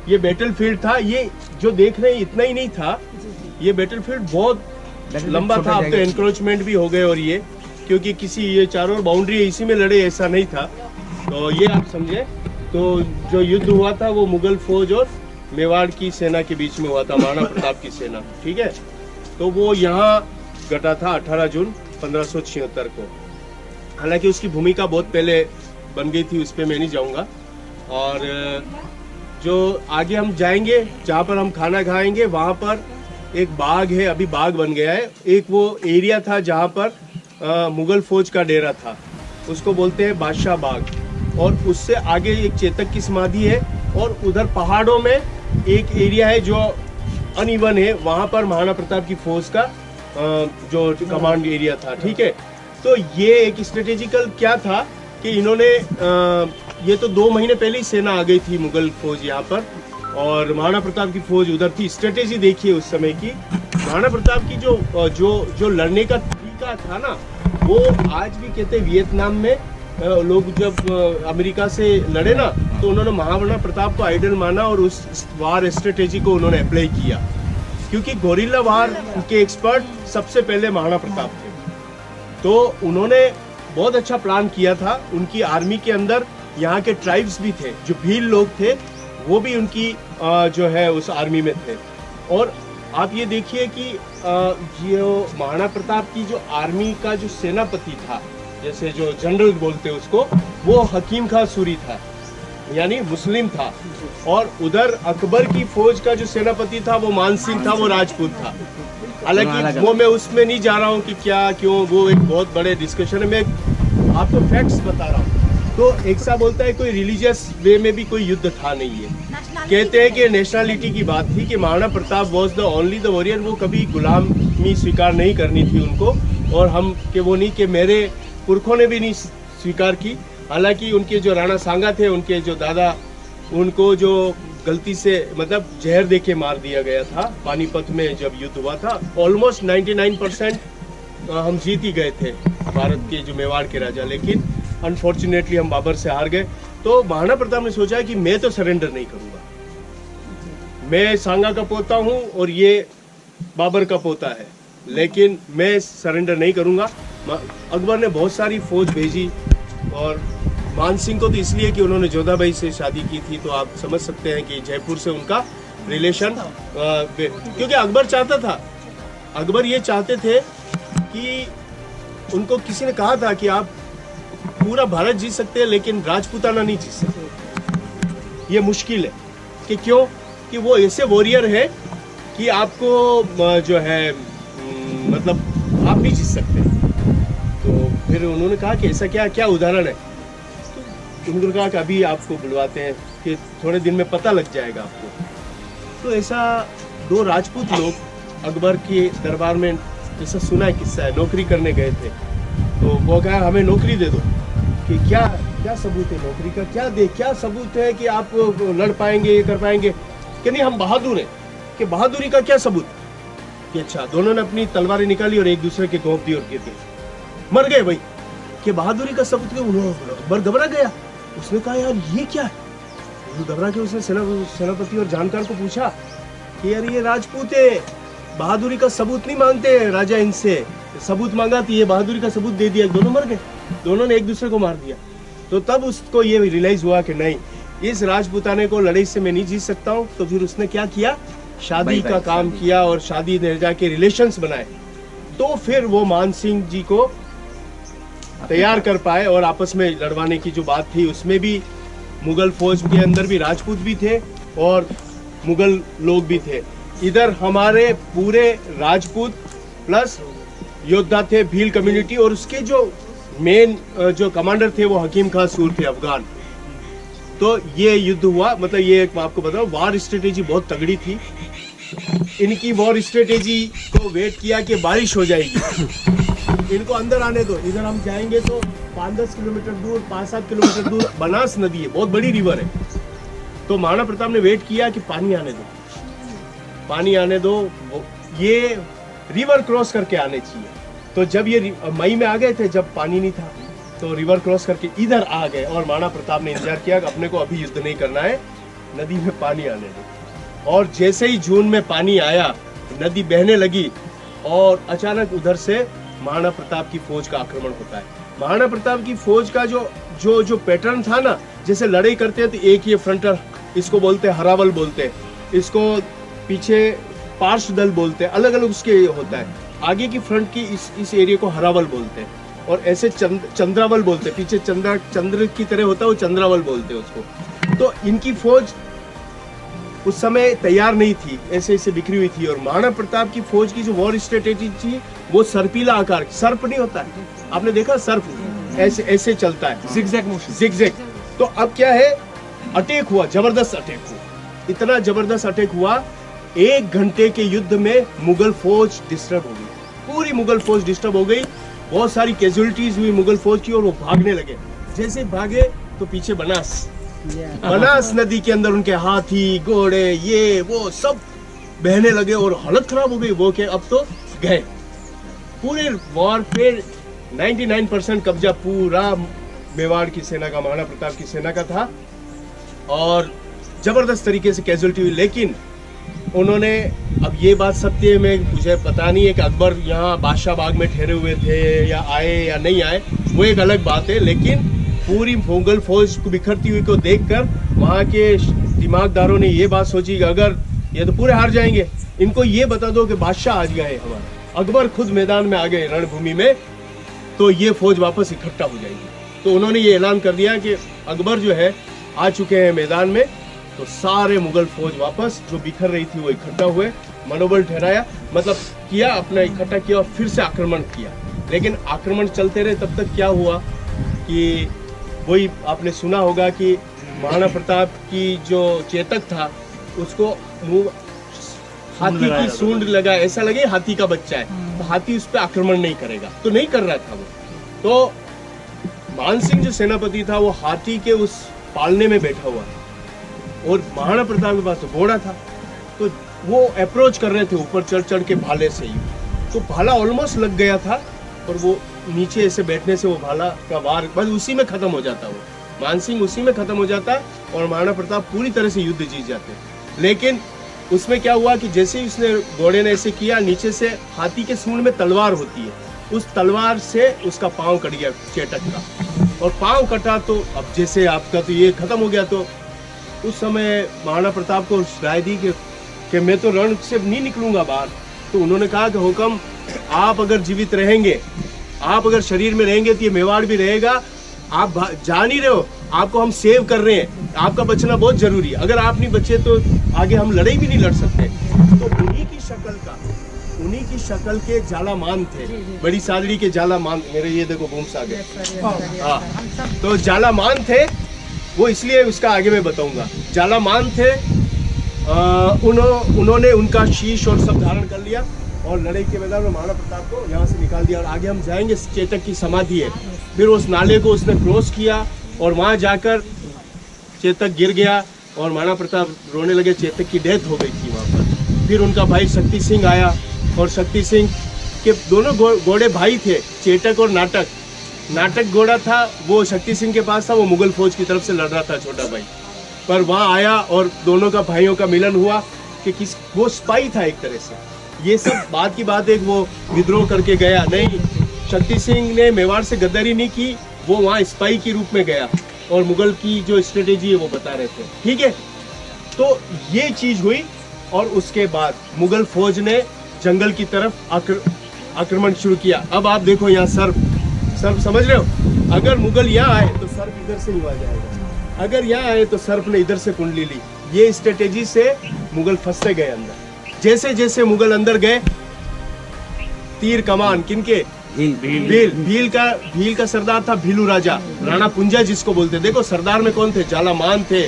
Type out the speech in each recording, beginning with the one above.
ये बैटलफील्ड था। ये जो देख रहे हैं इतना ही नहीं था, ये बैटलफील्ड बहुत लंबा था। अब तो एनक्रोचमेंट भी हो गए और ये क्योंकि किसी ये चारों बाउंड्री इसी में लड़े, ऐसा नहीं था। तो ये आप समझे। तो जो युद्ध हुआ था वो मुगल फौज और मेवाड़ की सेना के बीच में हुआ था, महाराणा प्रताप की सेना, ठीक है। तो वो यहाँ घटा था 18 जून 1576 को। हालांकि उसकी भूमिका बहुत पहले बन गई थी, उस पर मैं नहीं जाऊँगा। और जो आगे हम जाएंगे, जहाँ पर हम खाना खाएंगे, वहाँ पर एक बाग है, अभी बाग बन गया है। एक वो एरिया था जहाँ पर मुगल फौज का डेरा था, उसको बोलते हैं बादशाह बाग। और उससे आगे एक चेतक की समाधि है, और उधर पहाड़ों में एक एरिया है जो अनइवन है, वहाँ पर महाराणा प्रताप की फौज का जो कमांड एरिया था, ठीक है। तो ये एक स्ट्रेटेजिकल क्या था कि इन्होंने ये तो 2 महीने पहले ही सेना आ गई थी मुगल फौज यहाँ पर, और महाराणा प्रताप की फौज उधर थी। स्ट्रेटेजी देखिए उस समय की महाराणा प्रताप की जो लड़ने का तरीका था ना, वो आज भी कहते हैं वियतनाम में लोग जब अमेरिका से लड़े ना, तो उन्होंने महाराणा प्रताप को आइडल माना और उस वार स्ट्रेटेजी को उन्होंने अप्लाई किया, क्योंकि गोरिल्ला वार के एक्सपर्ट सबसे पहले महाराणा प्रताप थे। तो उन्होंने बहुत अच्छा प्लान किया था। उनकी आर्मी के अंदर यहाँ के ट्राइब्स भी थे, जो भील लोग थे वो भी उनकी जो है उस आर्मी में थे। और आप ये देखिए कि ये महाराणा प्रताप की जो आर्मी का जो सेनापति था, जैसे जो जनरल बोलते हैं उसको, वो हकीम खां सूरी था, यानी मुस्लिम था। और उधर अकबर की फौज का जो सेनापति था वो मान सिंह था, वो राजपूत था। हालांकि वो मैं उसमें नहीं जा रहा हूँ कि क्या क्यों, वो एक बहुत बड़े डिस्कशन है, मैं आपको फैक्ट्स बता रहा हूँ। तो एक सा बोलता है कोई रिलीजियस वे में भी कोई युद्ध था नहीं है। कहते हैं कि नेशनलिटी की बात थी कि Maharana Pratap was the only the warrior, वो कभी गुलामी स्वीकार नहीं करनी थी उनको, और हम के वो नहीं कि मेरे पुरखों ने भी नहीं स्वीकार की। हालांकि उनके जो राणा सांगा थे, उनके जो दादा, उनको जो गलती से मतलब जहर देके मार दिया गया था पानीपत में जब युद्ध हुआ था। ऑलमोस्ट 99% हम जीत ही गए थे भारत के जो मेवाड़ के राजा, लेकिन अनफॉर्चुनेटली हम बाबर से हार गए। तो महाराणा प्रताप ने सोचा कि मैं तो सरेंडर नहीं करूंगा, मैं सांगा का पोता हूं और ये बाबर का पोता है, लेकिन मैं सरेंडर नहीं करूंगा। अकबर ने बहुत सारी फौज भेजी, और मान सिंह को तो इसलिए कि उन्होंने जोधाबाई से शादी की थी, तो आप समझ सकते हैं कि जयपुर से उनका रिलेशन, क्योंकि अकबर चाहता था, अकबर ये चाहते थे कि उनको किसी ने कहा था कि आप पूरा भारत जीत सकते हैं लेकिन राजपूताना नहीं जीत सकते, ये मुश्किल है। कि क्यों? कि वो ऐसे वॉरियर है कि आपको जो है मतलब आप नहीं जीत सकते। तो फिर उन्होंने कहा कि ऐसा क्या क्या उदाहरण है, तो उन्होंने कहा कि अभी आपको बुलवाते हैं कि थोड़े दिन में पता लग जाएगा आपको। तो ऐसा 2 राजपूत लोग अकबर के दरबार में, ऐसा सुना है किस्सा है, नौकरी करने गए थे। तो वो कहा हमें नौकरी दे दो। कि क्या क्या सबूत है नौकरी का, क्या सबूत है कि आप लड़ पाएंगे, ये कर पाएंगे? कि नहीं, हम बहादुर हैं। कि बहादुरी का क्या सबूत? कि अच्छा, दोनों ने अपनी तलवारें निकाली और एक दूसरे के घोंप दी और गिर गए, मर गए भाई। कि बहादुरी का सबूत क्या? अकबर घबरा गया, उसने कहा यार ये क्या है? घबरा के उसने सेनापति और जानकार को पूछा कि यार ये राजपूत है, बहादुरी का सबूत नहीं मांगते राजा, इनसे सबूत मांगा तो ये बहादुरी का सबूत दे दिया, दोनों मर गए, दोनों ने एक दूसरे को मार दिया। तो तब उसको ये रियलाइज हुआ कि नहीं, इस राजपूताने को लड़ाई से मैं नहीं जीत सकता हूँ। तो फिर उसने क्या किया, शादी का काम किया और शादी में जाके रिलेशंस बनाए। तो फिर वो मान सिंह जी को तैयार कर पाए, और आपस में लड़वाने की जो बात थी उसमें भी मुगल फौज के अंदर भी राजपूत भी थे और मुगल लोग भी थे। इधर हमारे पूरे राजपूत प्लस योद्धा थे, भील कम्युनिटी, और उसके जो मेन जो कमांडर थे वो हकीम खां सूर थे, अफगान। तो ये युद्ध हुआ, मतलब ये आपको बताओ, वार स्ट्रेटेजी बहुत तगड़ी थी इनकी। वॉर स्ट्रेटेजी को वेट किया कि बारिश हो जाएगी, इनको अंदर आने दो, इधर हम जाएंगे तो 5-10 किलोमीटर दूर, 5-7 किलोमीटर दूर बनास नदी है, बहुत बड़ी रिवर है। तो महाराणा प्रताप ने वेट किया कि पानी आने दो, पानी आने दो, ये रिवर क्रॉस करके आने चाहिए। तो जब ये मई में आ गए थे, जब पानी नहीं था, तो रिवर क्रॉस करके इधर आ गए, और महाराणा प्रताप ने इंतजार किया कि अपने को अभी युद्ध नहीं करना है, नदी में पानी आने लगा। और जैसे ही जून में पानी आया, नदी बहने लगी और अचानक उधर से महाराणा प्रताप की फौज का आक्रमण होता है। महाराणा प्रताप की फौज का जो पैटर्न था ना, जैसे लड़ाई करते हैं तो एक ये फ्रंटर, इसको बोलते हैं हरावल बोलते हैं, इसको पीछे पार्श्व दल बोलते हैं, अलग अलग उसके होता है। आगे की फ्रंट की इस एरिया को हरावल बोलते हैं और ऐसे चंद्रावल बोलते हैं, पीछे चंद्र की तरह होता है वो चंद्रावल बोलते हैं उसको। तो इनकी फौज उस समय तैयार नहीं थी, ऐसे ऐसे बिखरी हुई थी। और महाराणा प्रताप की फौज की जो वॉर स्ट्रेटेजी थी वो सर्पिला आकार, सर्प नहीं होता है, आपने देखा सर्प ऐसे ऐसे चलता है, जिगजैग मोशन, जिगजैग। तो अब क्या है, अटैक हुआ, जबरदस्त अटैक हुआ, इतना जबरदस्त अटैक हुआ, 1 घंटे के युद्ध में मुगल फौज डिस्टर्ब हो गई, पूरी मुगल फौज डिस्टर्ब हो गई, बहुत सारी कैजुअलिटीज हुई मुगल फौज की और वो भागने लगे। जैसे भागे तो पीछे बनास नदी के अंदर उनके हाथी, घोड़े, ये वो सब बहने लगे और हालत खराब हो गई। वो के अब तो गए, पूरे वॉर पे 99% कब्जा पूरा मेवाड़ की सेना का, महाराणा प्रताप की सेना का था और जबरदस्त तरीके से कैजुअलिटी हुई। लेकिन उन्होंने, अब ये बात सत्य में मुझे पता नहीं है कि अकबर यहाँ बादशाह बाग में ठहरे हुए थे या आए या नहीं आए, वो एक अलग बात है। लेकिन पूरी मुगल फौज को बिखरती हुई को देखकर वहाँ के दिमागदारों ने ये बात सोची कि अगर ये तो पूरे हार जाएंगे, इनको ये बता दो कि बादशाह आज गए हमारा, अकबर खुद मैदान में आ गए रणभूमि में, तो ये फौज वापस इकट्ठा हो जाएगी। तो उन्होंने ये ऐलान कर दिया कि अकबर जो है आ चुके हैं मैदान में। तो सारे मुगल फौज वापस जो बिखर रही थी वो इकट्ठा हुए, मनोबल ठहराया, मतलब किया, अपना इकट्ठा किया और फिर से आक्रमण किया। लेकिन आक्रमण चलते रहे, तब तक क्या हुआ कि वही आपने सुना होगा कि महाराणा प्रताप की जो चेतक था उसको हाथी की सूंड लगा, ऐसा लगे हाथी का बच्चा है, तो हाथी उस पर आक्रमण नहीं करेगा, तो नहीं कर रहा था वो। तो मानसिंह जो सेनापति था वो हाथी के उस पालने में बैठा हुआ और महाराणा प्रताप के पास तो घोड़ा था, तो वो अप्रोच कर रहे थे ऊपर चढ़ चढ़ के भाले से ही, तो भाला ऑलमोस्ट लग गया था और वो नीचे ऐसे बैठने से वो भाला का वार बस उसी में खत्म हो जाता, वो मानसिंह उसी में खत्म हो जाता और महाराणा प्रताप पूरी तरह से युद्ध जीत जाते। लेकिन उसमें क्या हुआ कि जैसे ही उसने घोड़े ने ऐसे किया, नीचे से हाथी के सूंड में तलवार होती है, उस तलवार से उसका पांव कट गया चेतक का, और पांव कटा तो अब जैसे आपका तो ये खत्म हो गया। तो उस समय महाराणा प्रताप को राय दी कि मैं तो रण से नहीं निकलूंगा बाहर। तो उन्होंने कहा कि हुक्म, आप अगर जीवित रहेंगे, आप अगर शरीर में रहेंगे तो ये मेवाड़ भी रहेगा, आप जा नहीं रहे हो, आपको हम सेव कर रहे हैं, आपका बचना बहुत जरूरी है, अगर आप नहीं बचे तो आगे हम लड़ाई भी नहीं लड़ सकते। तो उन्हीं की शक्ल के जालामान थे, बड़ी सादड़ी के जालामान, मेरे ये देखो बूम्स आ गए, हाँ, तो जालामान थे वो, इसलिए उसका आगे मैं बताऊंगा। जालामान थे, उन्होंने उनका शीश और सब धारण कर लिया और लड़ाई के मैदान में महाराणा प्रताप को यहाँ से निकाल दिया। और आगे हम जाएंगे, चेतक की समाधि है, फिर उस नाले को उसने क्रॉस किया और वहाँ जाकर चेतक गिर गया और महाराणा प्रताप रोने लगे, चेतक की डेथ हो गई थी वहाँ पर। फिर उनका भाई शक्ति सिंह आया और शक्ति सिंह के दोनों घोड़े भाई थे, चेतक और नाटक। नाटक घोड़ा था वो शक्ति सिंह के पास था, वो मुगल फौज की तरफ से लड़ रहा था छोटा भाई, पर वहाँ आया और दोनों का भाइयों का मिलन हुआ कि वो स्पाई था एक तरह से। ये सब बात की बात है, वो विद्रोह करके गया नहीं, शक्ति सिंह ने मेवाड़ से गद्दारी नहीं की, वो वहाँ स्पाई के रूप में गया और मुगल की जो स्ट्रेटेजी है वो बता रहे थे, ठीक है। तो ये चीज हुई और उसके बाद मुगल फौज ने जंगल की तरफ आक्रमण शुरू किया। अब आप देखो यहाँ सर्प समझ रहे हो, अगर मुगल यहाँ आए तो सर्प इधर से ही आ जाएगा, अगर यहाँ आए तो सर्प ने इधर से कुंडली ली। ये स्ट्रेटेजी से मुगल फंसते गए अंदर। जैसे जैसे मुगल अंदर गए, तीर कमान किनके, भील का सरदार था भीलू राजा, राणा पुंजा जिसको बोलते। देखो सरदार में कौन थे, जालामान थे,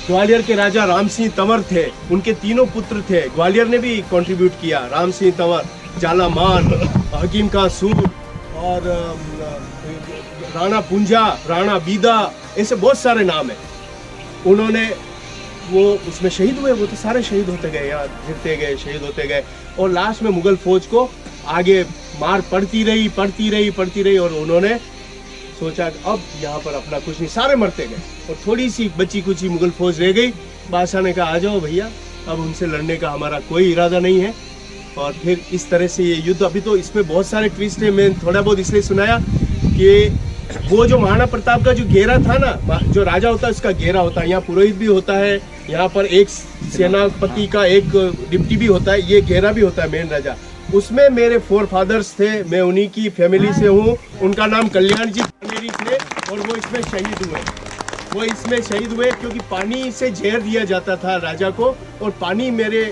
ग्वालियर के राजा राम सिंह तंवर थे, उनके तीनों पुत्र थे, ग्वालियर ने भी कंट्रीब्यूट किया, राम सिंह तंवर, जालामान, हकीम का सूर और राणा पुंजा, राणा बीदा, ऐसे बहुत सारे नाम है। उन्होंने वो उसमें शहीद हुए, वो तो सारे शहीद होते गए, यार गिरते गए, शहीद होते गए और लास्ट में मुगल फौज को आगे मार पड़ती रही और उन्होंने सोचा अब यहाँ पर अपना कुछ नहीं, सारे मरते गए और थोड़ी सी बची कुची मुगल फौज रह गई बादशाह ने कहा आ जाओ भैया, अब उनसे लड़ने का हमारा कोई इरादा नहीं है। और फिर इस तरह से ये युद्ध, अभी तो इसमें बहुत सारे ट्विस्ट है, मैं थोड़ा बहुत इसलिए सुनाया कि वो जो महाराणा प्रताप का जो घेरा था ना, जो राजा होता है उसका घेरा होता है, यहाँ पुरोहित भी होता है, यहाँ पर एक सेनापति का एक डिप्टी भी होता है, ये घेरा भी होता है मेन राजा। उसमें मेरे 4 फादर्स थे, मैं उन्हीं की फैमिली से हूँ, उनका नाम कल्याण जी पानेरी थे और वो इसमें शहीद हुए। वो इसमें शहीद हुए क्योंकि पानी से जहर दिया जाता था राजा को, और पानी मेरे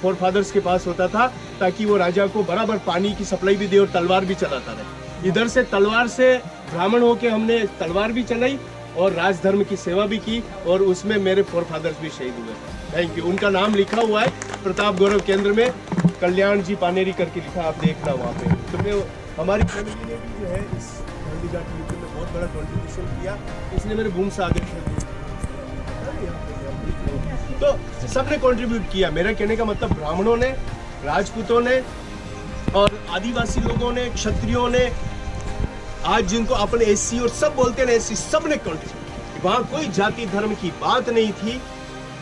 4 फादर्स के पास होता था ताकि वो राजा को बराबर पानी की सप्लाई भी दे और तलवार भी चलाता रहे। इधर से तलवार से ब्राह्मण होके हमने तलवार भी चलाई और राजधर्म की सेवा भी की, और उसमें मेरे 4 फादर्स भी शहीद हुए। Thank you. उनका नाम लिखा हुआ है प्रताप गौरव केंद्र में, कल्याण जी पानेरी करके लिखा, आप देखना वहाँ पे। तो मैं, हमारी फैमिली ने भी जो है इस गांधी घाट युद्ध में बहुत बड़ा कंट्रीब्यूशन किया, इसलिए मेरे बूम से आगे तो सबने कंट्रीब्यूट किया। मेरा कहने का मतलब ब्राह्मणों ने, राजपूतों ने और आदिवासी लोगों ने, क्षत्रियों ने, आज जिनको अपन एससी और सब बोलते हैं एससी, सबने कंट्रीब्यूट। वहाँ कोई जाति धर्म की बात नहीं थी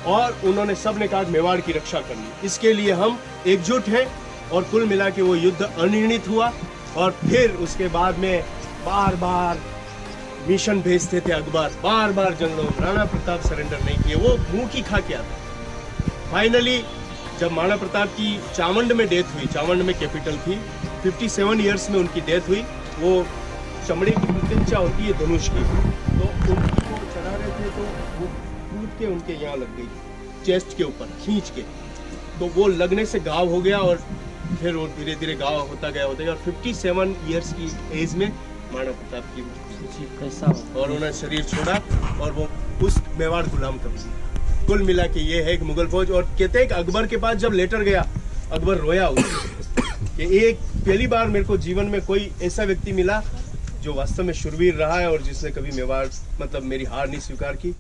और उन्होंने सबने कहा मेवाड़ की रक्षा करनी। इसके लिए हम एकजुट हैं और कुल मिला के वो युद्ध अनिर्णित हुआ। और फिर उसके बाद में बार बार मिशन भेजते थे अकबर, बार बार जंगलों में, राणा प्रताप सरेंडर नहीं किए, वो मुंह की खा के आता। फाइनली जब महाराणा प्रताप की चावंड में डेथ हुई, चावंड में कैपिटल थी, 57 ईयर्स में उनकी डेथ हुई। वो चमड़े की प्रतिष्ठा होती है धनुष की, तो उनकी वो चढ़ा रहे थे तो वो टूट के उनके यहाँ लग गई, चेस्ट के ऊपर खींच के, तो वो लगने से घाव हो गया और फिर वो धीरे धीरे घाव होता गया और 57 ईयर्स की एज में महाराणा प्रताप की कैसा और उन्होंने शरीर छोड़ा और वो उस मेवाड़ गुलाम कर दिया। कुल मिला के ये है एक मुगल फौज। और कहते हैं कि अकबर के पास जब लेटर गया, अकबर रोया कि एक पहली बार मेरे को जीवन में कोई ऐसा व्यक्ति मिला जो वास्तव में शूरवीर रहा है और जिसने कभी मेवाड़ मतलब मेरी हार नहीं स्वीकार की।